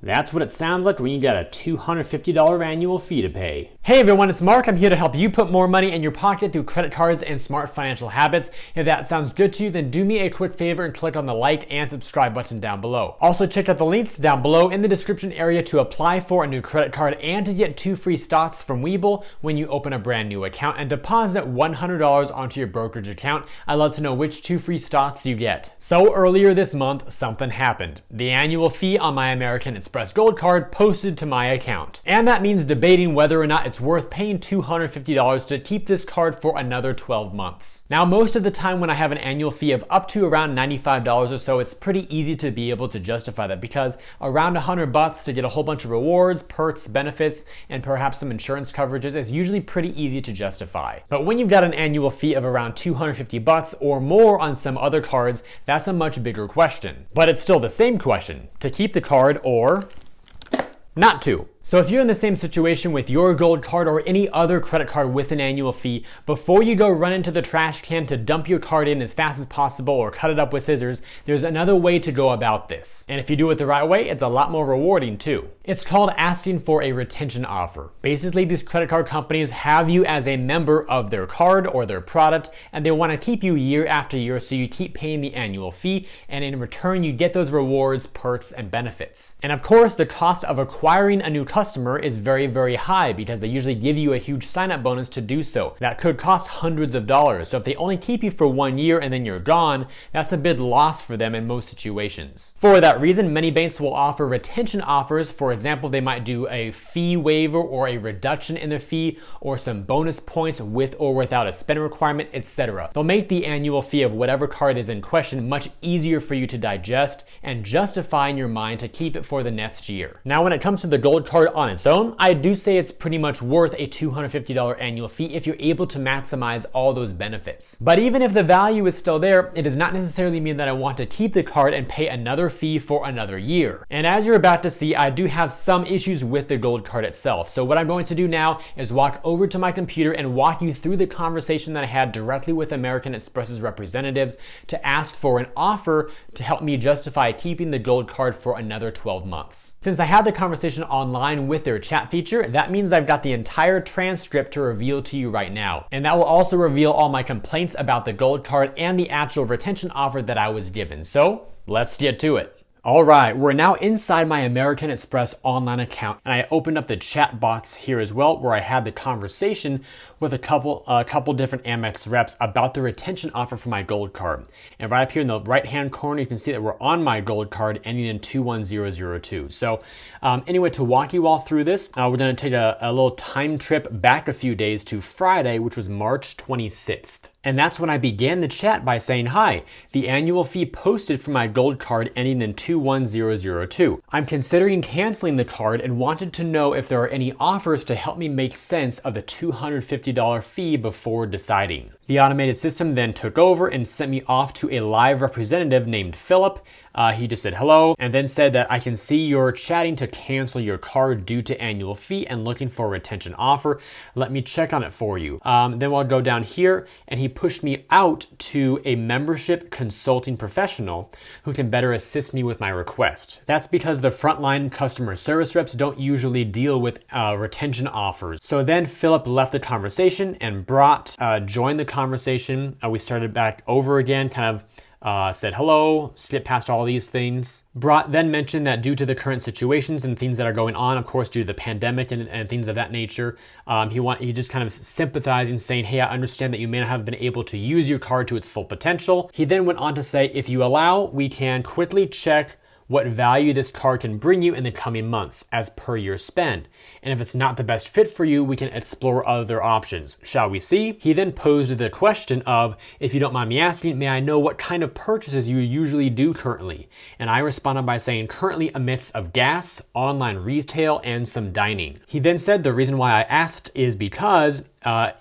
That's what it sounds like when you got a $250 annual fee to pay. Hey everyone, it's Mark. I'm here to help you put more money in your pocket through credit cards and smart financial habits. If that sounds good to you, then do me a quick favor and click on the like and subscribe button down below. Also check out the links down below in the description area to apply for a new credit card and to get 2 free stocks from Webull when you open a brand new account and deposit $100 onto your brokerage account. I'd love to know which 2 free stocks you get. So earlier this month, something happened. The annual fee on my American Express Gold Card posted to my account. And that means debating whether or not it's worth paying $250 to keep this card for another 12 months. Now, most of the time when I have an annual fee of up to around $95 or so, it's pretty easy to be able to justify that because around $100 to get a whole bunch of rewards, perks, benefits, and perhaps some insurance coverages is usually pretty easy to justify. But when you've got an annual fee of around $250 or more on some other cards, that's a much bigger question. But it's still the same question: to keep the card or not to. So if you're in the same situation with your gold card or any other credit card with an annual fee, before you go run into the trash can to dump your card in as fast as possible or cut it up with scissors, there's another way to go about this. And if you do it the right way, it's a lot more rewarding too. It's called asking for a retention offer. Basically, these credit card companies have you as a member of their card or their product, and they want to keep you year after year so you keep paying the annual fee, and in return you get those rewards, perks, and benefits. And of course, the cost of acquiring a new customer is very, very high because they usually give you a huge sign-up bonus to do so. That could cost hundreds of dollars. So if they only keep you for 1 year and then you're gone, that's a big loss for them in most situations. For that reason, many banks will offer retention offers. For example, they might do a fee waiver or a reduction in the fee or some bonus points with or without a spend requirement, etc. They'll make the annual fee of whatever card is in question much easier for you to digest and justify in your mind to keep it for the next year. Now, when it comes to the gold card on its own, I do say it's pretty much worth a $250 annual fee if you're able to maximize all those benefits. But even if the value is still there, it does not necessarily mean that I want to keep the card and pay another fee for another year. And as you're about to see, I do have some issues with the gold card itself. So what I'm going to do now is walk over to my computer and walk you through the conversation that I had directly with American Express's representatives to ask for an offer to help me justify keeping the gold card for another 12 months. Since I had the conversation online with their chat feature, that means I've got the entire transcript to reveal to you right now. And that will also reveal all my complaints about the gold card and the actual retention offer that I was given. So let's get to it. All right, we're now inside my American Express online account, and I opened up the chat box here as well, where I had the conversation with a couple different Amex reps about the retention offer for my gold card. And right up here in the right-hand corner, you can see that we're on my gold card ending in 21002. So anyway, to walk you all through this, we're gonna take a little time trip back a few days to Friday, which was March 26th. And that's when I began the chat by saying, hi, the annual fee posted for my gold card ending in 21002. I'm considering canceling the card and wanted to know if there are any offers to help me make sense of the $250 fee before deciding. The automated system then took over and sent me off to a live representative named Philip. He just said hello and then said that I can see you're chatting to cancel your card due to annual fee and looking for a retention offer. Let me check on it for you. Then we'll go down here, and he pushed me out to a membership consulting professional who can better assist me with my request. That's because the frontline customer service reps don't usually deal with retention offers. So then Philip left the conversation and joined the conversation. We started back over again, kind of said hello, skipped past all these things. Brat then mentioned that due to the current situations and things that are going on, of course, due to the pandemic and things of that nature, he just kind of sympathizing, saying, hey, I understand that you may not have been able to use your card to its full potential. He then went on to say, if you allow, we can quickly check what value this card can bring you in the coming months as per your spend. And if it's not the best fit for you, we can explore other options. Shall we see? He then posed the question of, if you don't mind me asking, may I know what kind of purchases you usually do currently? And I responded by saying, currently a mix of gas, online retail, and some dining. He then said the reason why I asked is because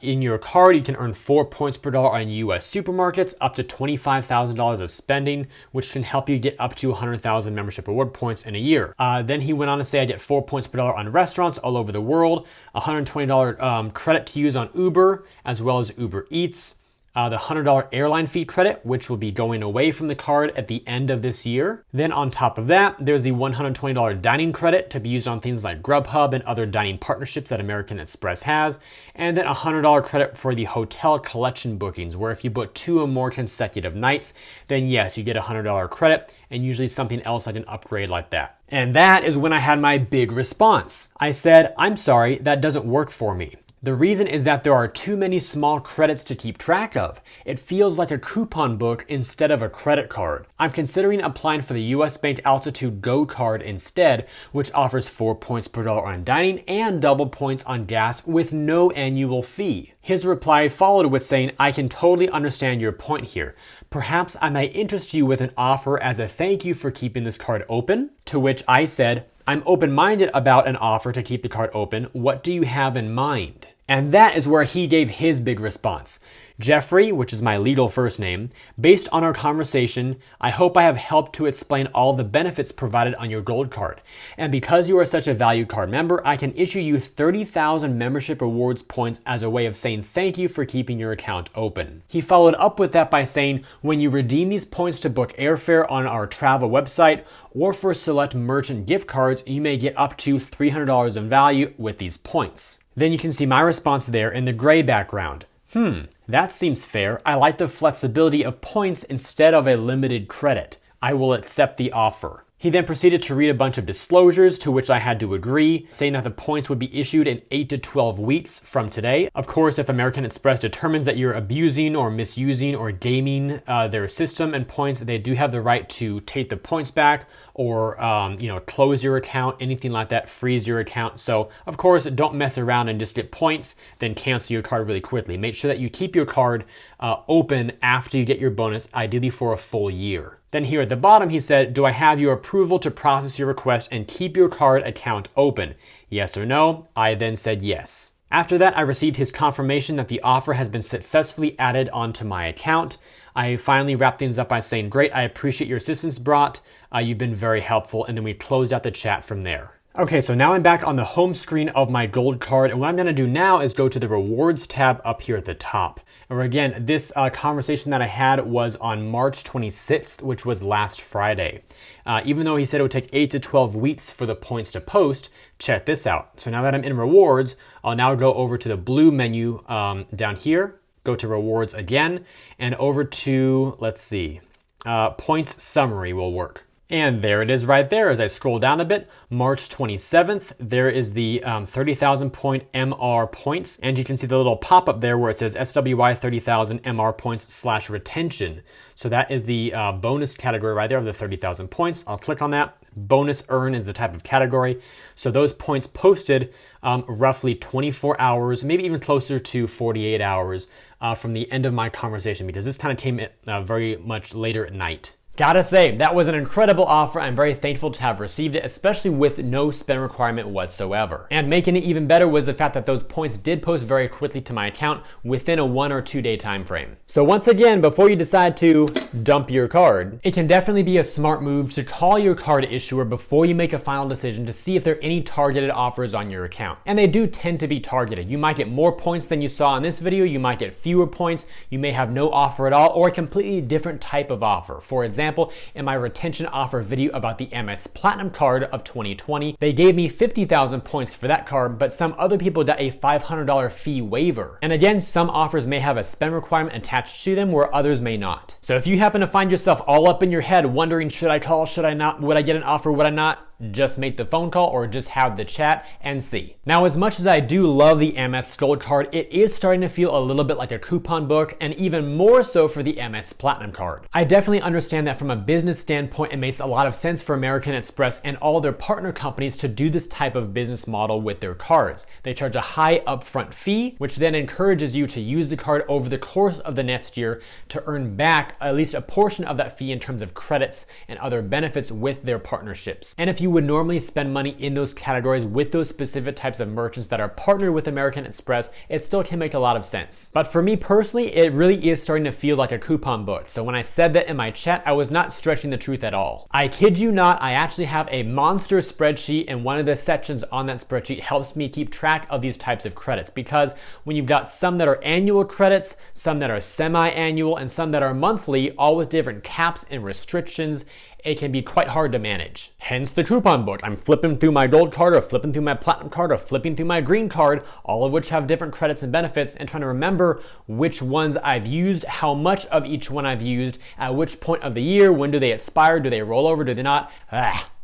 in your card, you can earn 4 points per dollar on US supermarkets, up to $25,000 of spending, which can help you get up to 100,000 membership reward points in a year. Then he went on to say I get 4 points per dollar on restaurants all over the world, $120 credit to use on Uber, as well as Uber Eats, the $100 airline fee credit, which will be going away from the card at the end of this year. Then on top of that, there's the $120 dining credit to be used on things like Grubhub and other dining partnerships that American Express has. And then a $100 credit for the hotel collection bookings, where if you book 2 or more consecutive nights, then yes, you get a $100 credit and usually something else like an upgrade like that. And that is when I had my big response. I said, I'm sorry, that doesn't work for me. The reason is that there are too many small credits to keep track of. It feels like a coupon book instead of a credit card. I'm considering applying for the US Bank Altitude Go card instead, which offers 4 points per dollar on dining and double points on gas with no annual fee. His reply followed with saying, I can totally understand your point here. Perhaps I might interest you with an offer as a thank you for keeping this card open? To which I said, I'm open-minded about an offer to keep the card open. What do you have in mind? And that is where he gave his big response. Jeffrey, which is my legal first name, based on our conversation, I hope I have helped to explain all the benefits provided on your gold card. And because you are such a valued card member, I can issue you 30,000 membership rewards points as a way of saying thank you for keeping your account open. He followed up with that by saying, when you redeem these points to book airfare on our travel website or for select merchant gift cards, you may get up to $300 in value with these points. Then you can see my response there in the gray background. That seems fair. I like the flexibility of points instead of a limited credit. I will accept the offer. He then proceeded to read a bunch of disclosures to which I had to agree, saying that the points would be issued in 8 to 12 weeks from today. Of course, if American Express determines that you're abusing or misusing or gaming their system and points, they do have the right to take the points back or close your account, anything like that, freeze your account. So of course, don't mess around and just get points, then cancel your card really quickly. Make sure that you keep your card open after you get your bonus, ideally for a full year. Then here at the bottom, he said, do I have your approval to process your request and keep your card account open? Yes or no? I then said yes. After that, I received his confirmation that the offer has been successfully added onto my account. I finally wrapped things up by saying, great, I appreciate your assistance, Brat. You've been very helpful. And then we closed out the chat from there. Okay, so now I'm back on the home screen of my gold card. And what I'm gonna do now is go to the rewards tab up here at the top. And again, this conversation that I had was on March 26th, which was last Friday. Even though he said it would take 8 to 12 weeks for the points to post, check this out. So now that I'm in rewards, I'll now go over to the blue menu down here, go to rewards again, and over to, let's see, points summary will work. And there it is right there. As I scroll down a bit, March 27th, there is the 30,000 point MR points. And you can see the little pop-up there where it says SWY 30,000 MR points / retention. So that is the bonus category right there of the 30,000 points. I'll click on that. Bonus earn is the type of category. So those points posted roughly 24 hours, maybe even closer to 48 hours from the end of my conversation, because this kind of came very much later at night. Gotta say, that was an incredible offer. I'm very thankful to have received it, especially with no spend requirement whatsoever. And making it even better was the fact that those points did post very quickly to my account within a 1 or 2 day time frame. So once again, before you decide to dump your card, it can definitely be a smart move to call your card issuer before you make a final decision to see if there are any targeted offers on your account. And they do tend to be targeted. You might get more points than you saw in this video, you might get fewer points, you may have no offer at all, or a completely different type of offer. For example, in my retention offer video about the Amex Platinum card of 2020, they gave me 50,000 points for that card, but some other people got a $500 fee waiver. And again, some offers may have a spend requirement attached to them where others may not. So if you happen to find yourself all up in your head wondering, should I call, should I not, would I get an offer, would I not? Just make the phone call or just have the chat and see. Now, as much as I do love the Amex Gold Card, it is starting to feel a little bit like a coupon book, and even more so for the Amex Platinum Card. I definitely understand that from a business standpoint, it makes a lot of sense for American Express and all their partner companies to do this type of business model with their cards. They charge a high upfront fee, which then encourages you to use the card over the course of the next year to earn back at least a portion of that fee in terms of credits and other benefits with their partnerships. And if you would normally spend money in those categories with those specific types of merchants that are partnered with American Express, it still can make a lot of sense. But for me personally, it really is starting to feel like a coupon book. So when I said that in my chat, I was not stretching the truth at all. I kid you not, I actually have a monster spreadsheet, and one of the sections on that spreadsheet helps me keep track of these types of credits, because when you've got some that are annual credits, some that are semi-annual, and some that are monthly, all with different caps and restrictions, it can be quite hard to manage. Hence the coupon book. I'm flipping through my gold card or flipping through my platinum card or flipping through my green card, all of which have different credits and benefits, and trying to remember which ones I've used, how much of each one I've used, at which point of the year, when do they expire, do they roll over, do they not?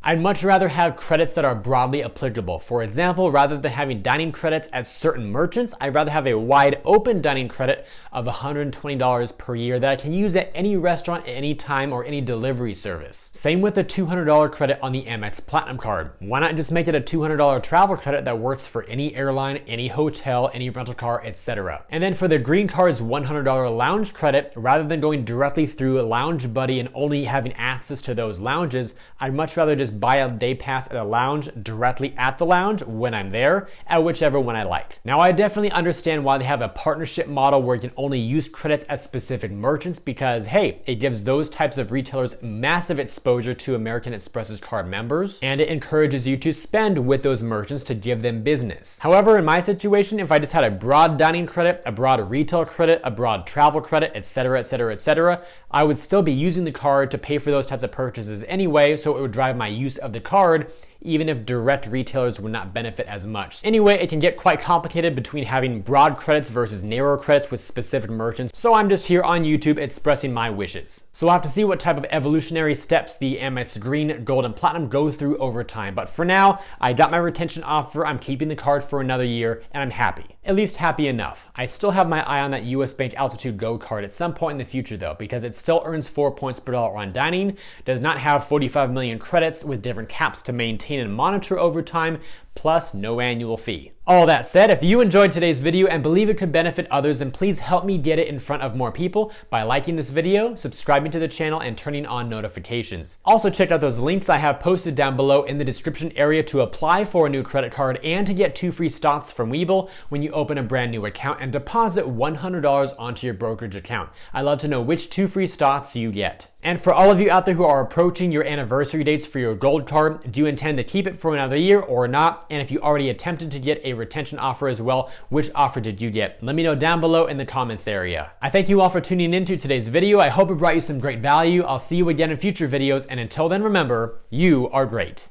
I'd much rather have credits that are broadly applicable. For example, rather than having dining credits at certain merchants, I'd rather have a wide open dining credit of $120 per year that I can use at any restaurant at any time or any delivery service. Same with the $200 credit on the Amex Platinum card. Why not just make it a $200 travel credit that works for any airline, any hotel, any rental car, etc. And then for the green card's $100 lounge credit, rather than going directly through a Lounge Buddy and only having access to those lounges, I'd much rather just buy a day pass at a lounge directly at the lounge when I'm there, at whichever one I like. Now, I definitely understand why they have a partnership model where you can only use credits at specific merchants, because hey, it gives those types of retailers massive exposure to American Express's card members, and it encourages you to spend with those merchants to give them business. However, in my situation, if I just had a broad dining credit, a broad retail credit, a broad travel credit, etc., etc., etc., I would still be using the card to pay for those types of purchases anyway, so it would drive my use of the card, even if direct retailers would not benefit as much. Anyway, it can get quite complicated between having broad credits versus narrow credits with specific merchants, so I'm just here on YouTube expressing my wishes. So we'll have to see what type of evolutionary steps the Amex Green, Gold, and Platinum go through over time. But for now, I got my retention offer, I'm keeping the card for another year, and I'm happy. At least happy enough. I still have my eye on that US Bank Altitude Go card at some point in the future though, because it still earns 4 points per dollar on dining, does not have 45 million credits with different caps to maintain and monitor over time, plus no annual fee. All that said, if you enjoyed today's video and believe it could benefit others, then please help me get it in front of more people by liking this video, subscribing to the channel, and turning on notifications. Also, check out those links I have posted down below in the description area to apply for a new credit card and to get 2 free stocks from Webull when you open a brand new account and deposit $100 onto your brokerage account. I'd love to know which 2 free stocks you get. And for all of you out there who are approaching your anniversary dates for your gold card, do you intend to keep it for another year or not? And if you already attempted to get a retention offer as well, which offer did you get? Let me know down below in the comments area. I thank you all for tuning into today's video. I hope it brought you some great value. I'll see you again in future videos, and until then, remember, you are great.